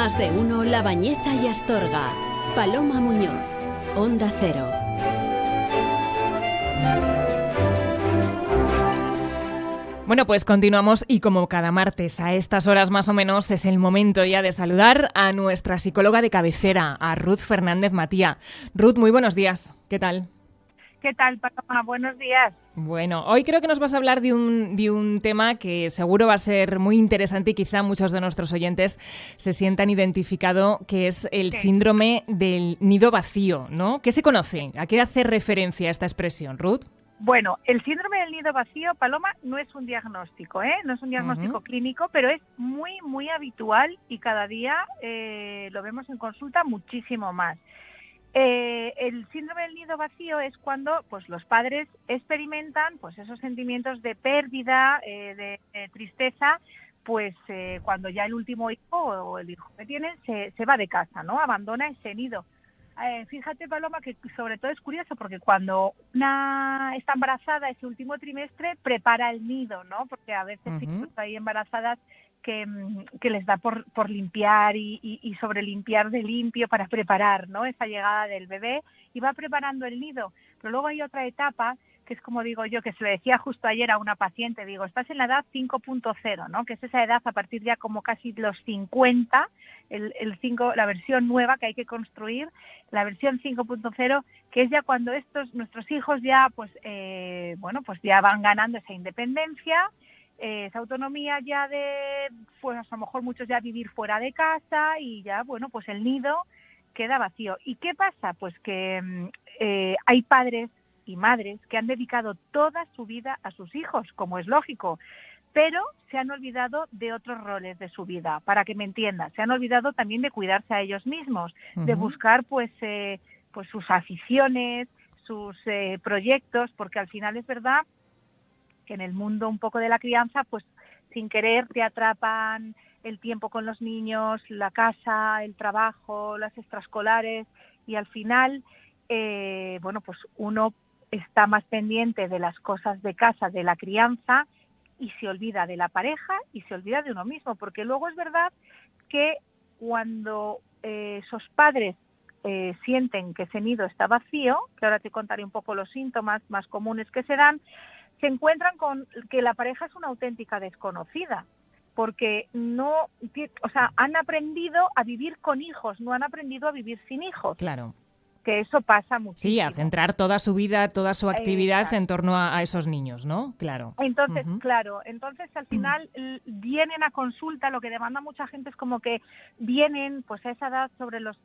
Más de uno La Bañeza y Astorga. Paloma Muñoz, Onda Cero. Bueno, pues continuamos y como cada martes a estas horas más o menos es el momento ya de saludar a nuestra psicóloga de cabecera, a Ruth Fernández Matía. Ruth, muy buenos días. ¿Qué tal? ¿Qué tal, Paloma? Buenos días. Bueno, hoy creo que nos vas a hablar de un tema que seguro va a ser muy interesante y quizá muchos de nuestros oyentes se sientan identificados, que es el síndrome del nido vacío, ¿no? ¿Qué se conoce? ¿A qué hace referencia esta expresión, Ruth? Bueno, el síndrome del nido vacío, Paloma, no es un diagnóstico, no es un diagnóstico clínico, pero es muy, muy habitual y cada día lo vemos en consulta muchísimo más. El síndrome del nido vacío es cuando pues, los padres experimentan pues, esos sentimientos de pérdida, de tristeza, pues cuando ya el último hijo o el hijo que tienen se va de casa, ¿no? Abandona ese nido. Fíjate, Paloma, que sobre todo es curioso porque cuando una está embarazada ese último trimestre prepara el nido, ¿no? Porque a veces hay embarazadas que les da por limpiar y sobre limpiar de limpio para preparar, ¿no? Esa llegada del bebé y va preparando el nido. Pero luego hay otra etapa que es como digo yo, que se le decía justo ayer a una paciente, digo, estás en la edad 5.0, ¿no? Que es esa edad a partir ya como casi los 50, la versión nueva que hay que construir, la versión 5.0, que es ya cuando nuestros hijos ya, pues ya van ganando esa independencia, esa autonomía ya pues a lo mejor muchos ya vivir fuera de casa y ya, bueno, pues el nido queda vacío. ¿Y qué pasa? Pues que hay padres y madres que han dedicado toda su vida a sus hijos, como es lógico, pero se han olvidado de otros roles de su vida, para que me entiendas. Se han olvidado también de cuidarse a ellos mismos, de buscar pues sus aficiones, sus proyectos, porque al final es verdad que en el mundo un poco de la crianza, pues sin querer te atrapan el tiempo con los niños, la casa, el trabajo, las extraescolares, y al final, pues uno está más pendiente de las cosas de casa, de la crianza, y se olvida de la pareja y se olvida de uno mismo, porque luego es verdad que cuando esos padres sienten que ese nido está vacío, que ahora te contaré un poco los síntomas más comunes que se dan, se encuentran con que la pareja es una auténtica desconocida, porque han aprendido a vivir con hijos, no han aprendido a vivir sin hijos. Claro. Que eso pasa muchísimo. Sí, a centrar toda su vida, toda su actividad en torno a esos niños, ¿no? Claro. Entonces, entonces al final vienen a consulta, lo que demanda mucha gente es como que vienen pues a esa edad sobre los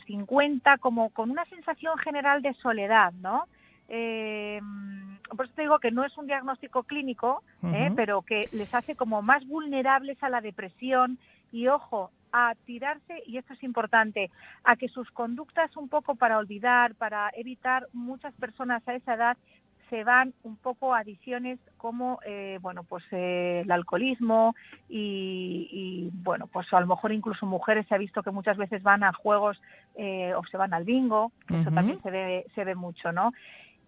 50, como con una sensación general de soledad, ¿no? Por eso te digo que no es un diagnóstico clínico, pero que les hace como más vulnerables a la depresión y, ojo, a tirarse, y esto es importante, a que sus conductas un poco para olvidar, para evitar, muchas personas a esa edad se van un poco a adicciones como el alcoholismo y pues a lo mejor incluso mujeres se ha visto que muchas veces van a juegos o se van al bingo, que eso también se ve mucho, ¿no?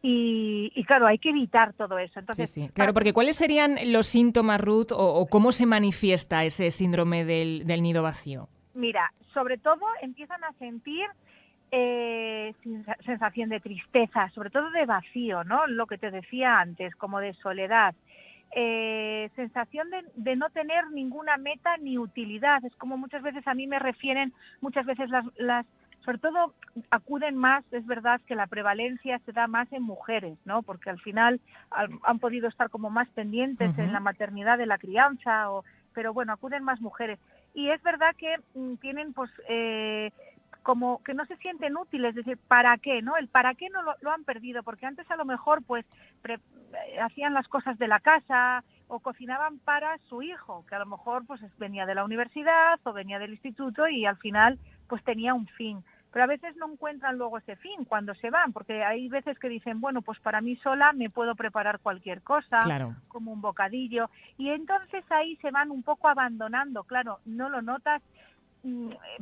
Y claro, hay que evitar todo eso. Entonces, sí. Claro, porque ¿cuáles serían los síntomas, Ruth, o cómo se manifiesta ese síndrome del nido vacío? Mira, sobre todo empiezan a sentir sensación de tristeza, sobre todo de vacío, ¿no? Lo que te decía antes, como de soledad. Sensación de no tener ninguna meta ni utilidad. Es como muchas veces a mí me refieren, muchas veces las sobre todo acuden más, es verdad que la prevalencia se da más en mujeres, ¿no? Porque al final han podido estar como más pendientes en la maternidad de la crianza, pero bueno, acuden más mujeres. Y es verdad que tienen pues como que no se sienten útiles, es decir, ¿para qué? ¿No? El para qué no lo han perdido, porque antes a lo mejor pues hacían las cosas de la casa o cocinaban para su hijo, que a lo mejor pues venía de la universidad o venía del instituto y al final pues tenía un fin. Pero a veces no encuentran luego ese fin cuando se van, porque hay veces que dicen, bueno, pues para mí sola me puedo preparar cualquier cosa, claro, como un bocadillo, y entonces ahí se van un poco abandonando, claro, no lo notas,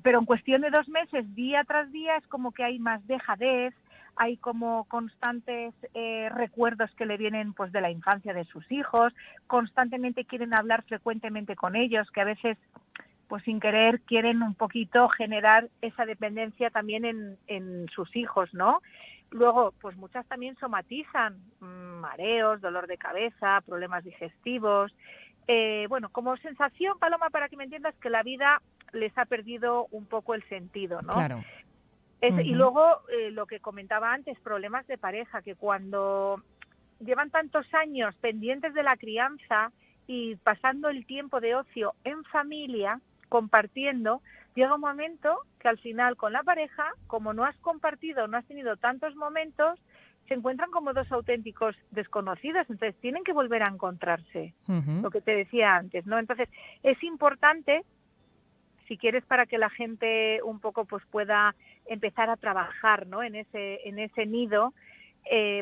pero en cuestión de 2 meses, día tras día, es como que hay más dejadez, hay como constantes recuerdos que le vienen pues de la infancia de sus hijos, constantemente quieren hablar frecuentemente con ellos, que a veces pues sin querer quieren un poquito generar esa dependencia también en sus hijos, ¿no? Luego, pues muchas también somatizan mareos, dolor de cabeza, problemas digestivos. Bueno, como sensación, Paloma, para que me entiendas, que la vida les ha perdido un poco el sentido, ¿no? Claro. Y luego, lo que comentaba antes, problemas de pareja, que cuando llevan tantos años pendientes de la crianza y pasando el tiempo de ocio en familia, compartiendo, llega un momento que al final con la pareja, como no has compartido, no has tenido tantos momentos, se encuentran como dos auténticos desconocidos, entonces tienen que volver a encontrarse, lo que te decía antes, ¿no? Entonces es importante, si quieres, para que la gente un poco pues pueda empezar a trabajar, ¿no? en ese nido,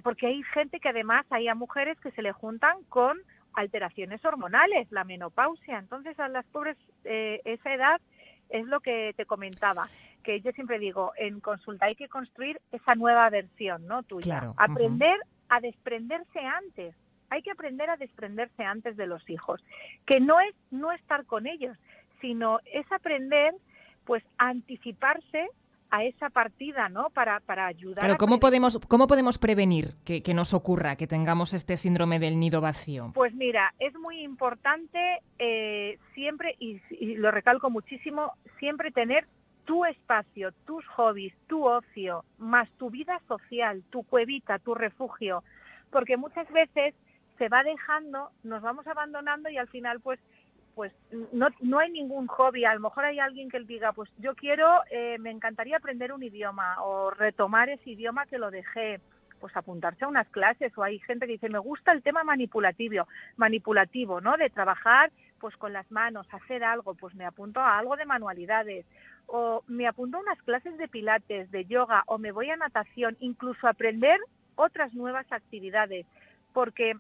porque hay gente que además, hay a mujeres que se le juntan con alteraciones hormonales, la menopausia, entonces a las pobres esa edad es lo que te comentaba, que yo siempre digo, en consulta hay que construir esa nueva versión, ¿no? Tuya. Claro. Aprender a desprenderse antes. Hay que aprender a desprenderse antes de los hijos, que no es no estar con ellos, sino es aprender pues a anticiparse a esa partida, ¿no? Para ayudar Claro, a ¿cómo podemos prevenir que nos ocurra, que tengamos este síndrome del nido vacío? Pues mira, es muy importante siempre, y lo recalco muchísimo, siempre tener tu espacio, tus hobbies, tu ocio, más tu vida social, tu cuevita, tu refugio, porque muchas veces se va dejando, nos vamos abandonando y al final pues no hay ningún hobby. A lo mejor hay alguien que diga, pues yo quiero, me encantaría aprender un idioma o retomar ese idioma que lo dejé, pues apuntarse a unas clases, o hay gente que dice, me gusta el tema manipulativo, ¿no? De trabajar pues con las manos, hacer algo, pues me apunto a algo de manualidades, o me apunto a unas clases de pilates, de yoga, o me voy a natación, incluso aprender otras nuevas actividades, porque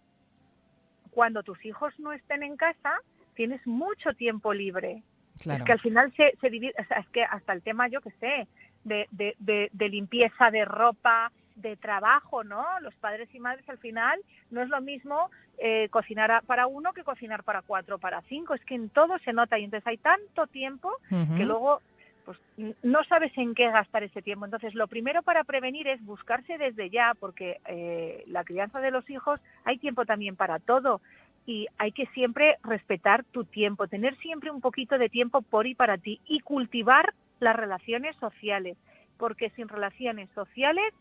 cuando tus hijos no estén en casa, tienes mucho tiempo libre. Claro. Es que al final se divide, o sea, es que hasta el tema, yo qué sé, de limpieza de ropa, de trabajo, ¿no? Los padres y madres al final no es lo mismo cocinar para uno que cocinar para 4 o para 5, es que en todo se nota y entonces hay tanto tiempo que luego pues no sabes en qué gastar ese tiempo. Entonces lo primero para prevenir es buscarse desde ya, porque la crianza de los hijos hay tiempo también para todo. Y hay que siempre respetar tu tiempo, tener siempre un poquito de tiempo por y para ti y cultivar las relaciones sociales, porque sin relaciones sociales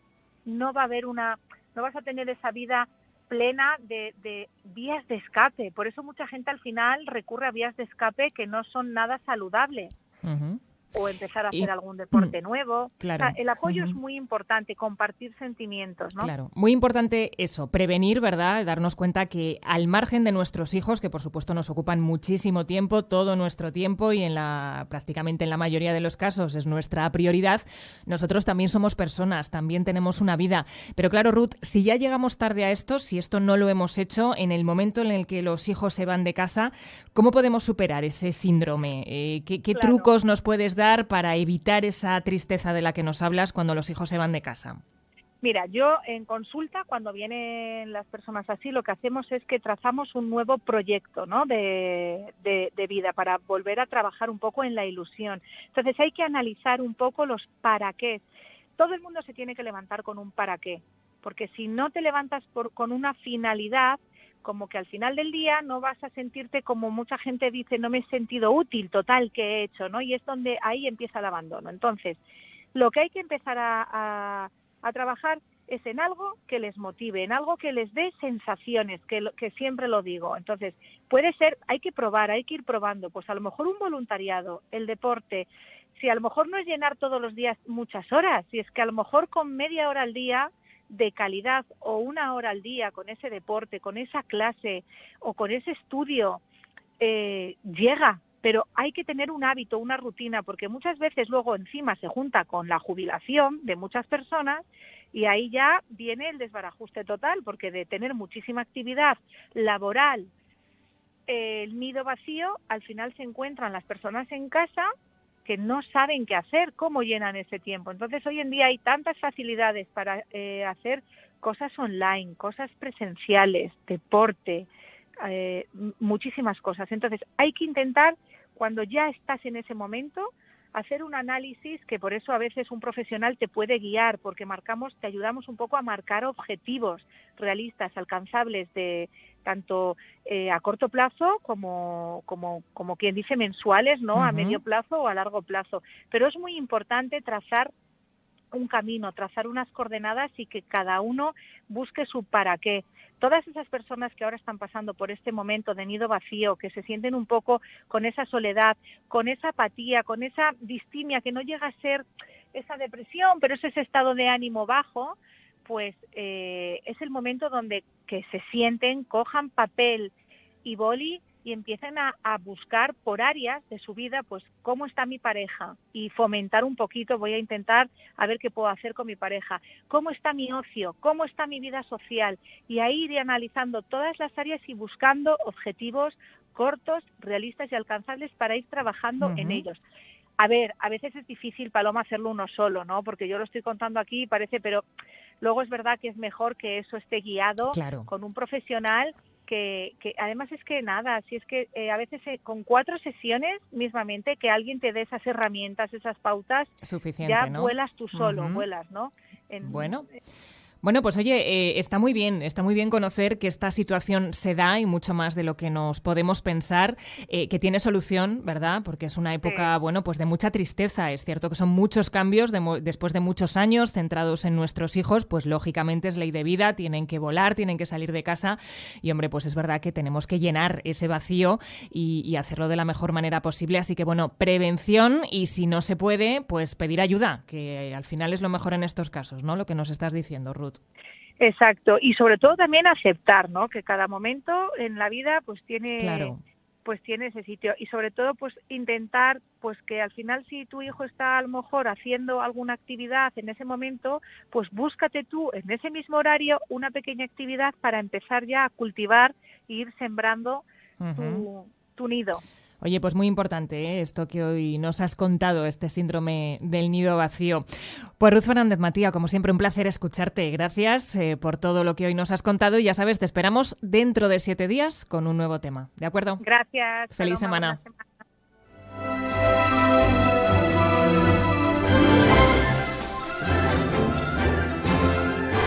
no va a haber no vas a tener esa vida plena de vías de escape. Por eso mucha gente al final recurre a vías de escape que no son nada saludables. O empezar a hacer algún deporte nuevo. Claro. O sea, el apoyo es muy importante, compartir sentimientos, ¿no? Claro, muy importante eso, prevenir, ¿verdad? Darnos cuenta que al margen de nuestros hijos, que por supuesto nos ocupan muchísimo tiempo, todo nuestro tiempo y prácticamente en la mayoría de los casos es nuestra prioridad, nosotros también somos personas, también tenemos una vida. Pero claro, Ruth, si ya llegamos tarde a esto, si esto no lo hemos hecho, en el momento en el que los hijos se van de casa, ¿cómo podemos superar ese síndrome? ¿Qué trucos nos puedes dar para evitar esa tristeza de la que nos hablas cuando los hijos se van de casa? Mira, yo en consulta, cuando vienen las personas así, lo que hacemos es que trazamos un nuevo proyecto, ¿no? de vida para volver a trabajar un poco en la ilusión. Entonces hay que analizar un poco los para qué. Todo el mundo se tiene que levantar con un para qué, porque si no te levantas con una finalidad, como que al final del día no vas a sentirte, como mucha gente dice, no me he sentido útil, total, ¿qué he hecho? ¿No? Y es donde ahí empieza el abandono. Entonces, lo que hay que empezar a trabajar es en algo que les motive, en algo que les dé sensaciones, que siempre lo digo. Entonces, puede ser, hay que probar, hay que ir probando, pues a lo mejor un voluntariado, el deporte, si a lo mejor no es llenar todos los días muchas horas, si es que a lo mejor con media hora al día de calidad o 1 hora al día con ese deporte, con esa clase o con ese estudio, llega. Pero hay que tener un hábito, una rutina, porque muchas veces luego encima se junta con la jubilación de muchas personas y ahí ya viene el desbarajuste total, porque de tener muchísima actividad laboral, el nido vacío, al final se encuentran las personas en casa que no saben qué hacer, cómo llenan ese tiempo. Entonces hoy en día hay tantas facilidades para hacer cosas online, cosas presenciales, deporte, muchísimas cosas. Entonces hay que intentar cuando ya estás en ese momento, hacer un análisis, que por eso a veces un profesional te puede guiar, porque te ayudamos un poco a marcar objetivos realistas, alcanzables, de tanto a corto plazo como quien dice mensuales, ¿no? A medio plazo o a largo plazo. Pero es muy importante trazar un camino, trazar unas coordenadas y que cada uno busque su para qué. Todas esas personas que ahora están pasando por este momento de nido vacío, que se sienten un poco con esa soledad, con esa apatía, con esa distimia, que no llega a ser esa depresión, pero es ese estado de ánimo bajo, pues es el momento donde que se sienten, cojan papel y boli y empiecen a buscar por áreas de su vida, pues cómo está mi pareja, y fomentar un poquito, voy a intentar a ver qué puedo hacer con mi pareja, cómo está mi ocio, cómo está mi vida social, y ahí ir analizando todas las áreas y buscando objetivos cortos, realistas y alcanzables para ir trabajando en ellos. A ver, a veces es difícil, Paloma, hacerlo uno solo, ¿no? Porque yo lo estoy contando aquí y parece, pero luego es verdad que es mejor que eso esté guiado con un profesional que además es que nada, si es que a veces con 4 sesiones mismamente que alguien te dé esas herramientas, esas pautas, suficiente, ya ¿no? vuelas tú solo, vuelas, ¿no? Bueno, pues oye, está muy bien conocer que esta situación se da y mucho más de lo que nos podemos pensar, que tiene solución, ¿verdad? Porque es una época, bueno, pues de mucha tristeza. Es cierto que son muchos cambios después de muchos años centrados en nuestros hijos, pues lógicamente es ley de vida, tienen que volar, tienen que salir de casa y, hombre, pues es verdad que tenemos que llenar ese vacío y hacerlo de la mejor manera posible. Así que, bueno, prevención y si no se puede, pues pedir ayuda, que al final es lo mejor en estos casos, ¿no? Lo que nos estás diciendo, Ruth. Exacto, y sobre todo también aceptar, ¿no? Que cada momento en la vida pues tiene ese sitio, y sobre todo pues intentar pues que al final, si tu hijo está a lo mejor haciendo alguna actividad en ese momento, pues búscate tú en ese mismo horario una pequeña actividad para empezar ya a cultivar e ir sembrando tu nido. Oye, pues muy importante, esto que hoy nos has contado, este síndrome del nido vacío. Pues Ruth Fernández Matía, como siempre, un placer escucharte. Gracias por todo lo que hoy nos has contado y ya sabes, te esperamos dentro de 7 días con un nuevo tema. ¿De acuerdo? Gracias. Feliz Paloma, semana.